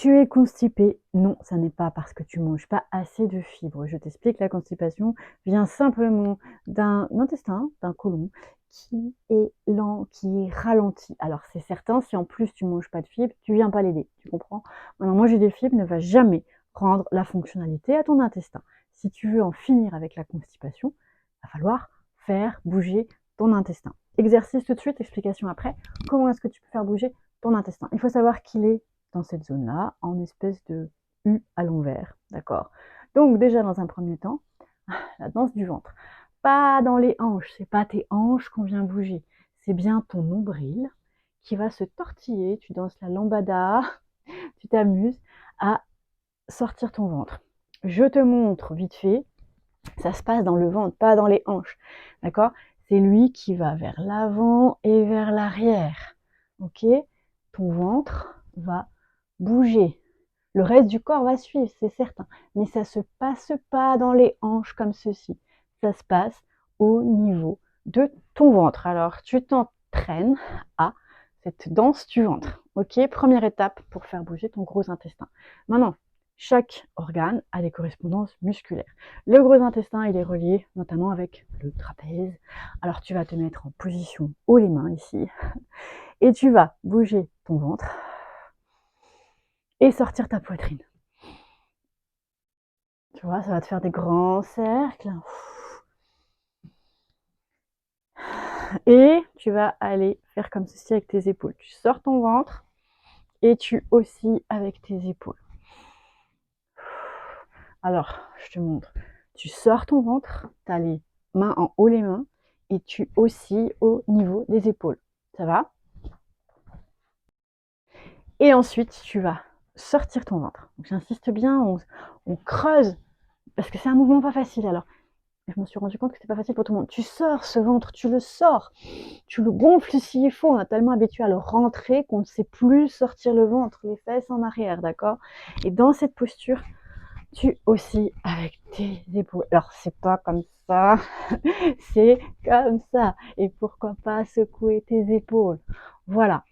Tu es constipé? Non, ça n'est pas parce que tu manges pas assez de fibres. Je t'explique, la constipation vient simplement d'un intestin, d'un côlon qui est lent, qui est ralenti. Alors c'est certain, si en plus tu manges pas de fibres, tu viens pas l'aider, tu comprends? Maintenant, manger des fibres ne va jamais rendre la fonctionnalité à ton intestin. Si tu veux en finir avec la constipation, il va falloir faire bouger ton intestin. Exercice tout de suite, explication après. Comment est-ce que tu peux faire bouger ton intestin? Il faut savoir qu'il est dans cette zone-là, en espèce de U à l'envers, d'accord? Donc déjà, dans un premier temps, la danse du ventre. Pas dans les hanches, c'est pas tes hanches qu'on vient bouger, c'est bien ton nombril qui va se tortiller, tu danses la lambada, tu t'amuses à sortir ton ventre. Je te montre vite fait, ça se passe dans le ventre, pas dans les hanches, d'accord? C'est lui qui va vers l'avant et vers l'arrière, ok? Ton ventre va bouger. Le reste du corps va suivre, c'est certain. Mais ça ne se passe pas dans les hanches comme ceci. Ça se passe au niveau de ton ventre. Alors, tu t'entraînes à cette danse du ventre. Ok, première étape pour faire bouger ton gros intestin. Maintenant, chaque organe a des correspondances musculaires. Le gros intestin, il est relié notamment avec le trapèze. Alors, tu vas te mettre en position haut les mains ici et tu vas bouger ton ventre et sortir ta poitrine. Tu vois, ça va te faire des grands cercles. Et tu vas aller faire comme ceci avec tes épaules. Tu sors ton ventre et tu oscilles avec tes épaules. Alors, je te montre. Tu sors ton ventre, tu as les mains en haut les mains et tu oscilles au niveau des épaules. Ça va? Et ensuite, tu vas sortir ton ventre. J'insiste bien, on creuse parce que c'est un mouvement pas facile. Alors, je me suis rendu compte que c'était pas facile pour tout le monde. Tu sors ce ventre, tu le sors, tu le gonfles s'il faut. On est tellement habitué à le rentrer qu'on ne sait plus sortir le ventre, les fesses en arrière, d'accord? Et dans cette posture, tu oscilles avec tes épaules. Alors, c'est pas comme ça, c'est comme ça. Et pourquoi pas secouer tes épaules? Voilà.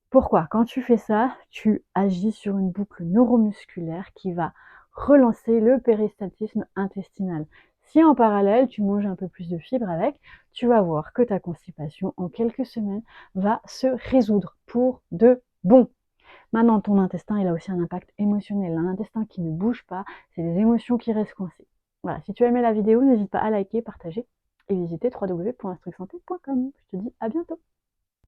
Pourquoi? Quand tu fais ça, tu agis sur une boucle neuromusculaire qui va relancer le péristaltisme intestinal. Si en parallèle, tu manges un peu plus de fibres avec, tu vas voir que ta constipation, en quelques semaines, va se résoudre pour de bon. Maintenant, ton intestin, il a aussi un impact émotionnel. Un intestin qui ne bouge pas, c'est des émotions qui restent coincées. Voilà, si tu as aimé la vidéo, n'hésite pas à liker, partager et visiter www.instrucsanté.com. Je te dis à bientôt.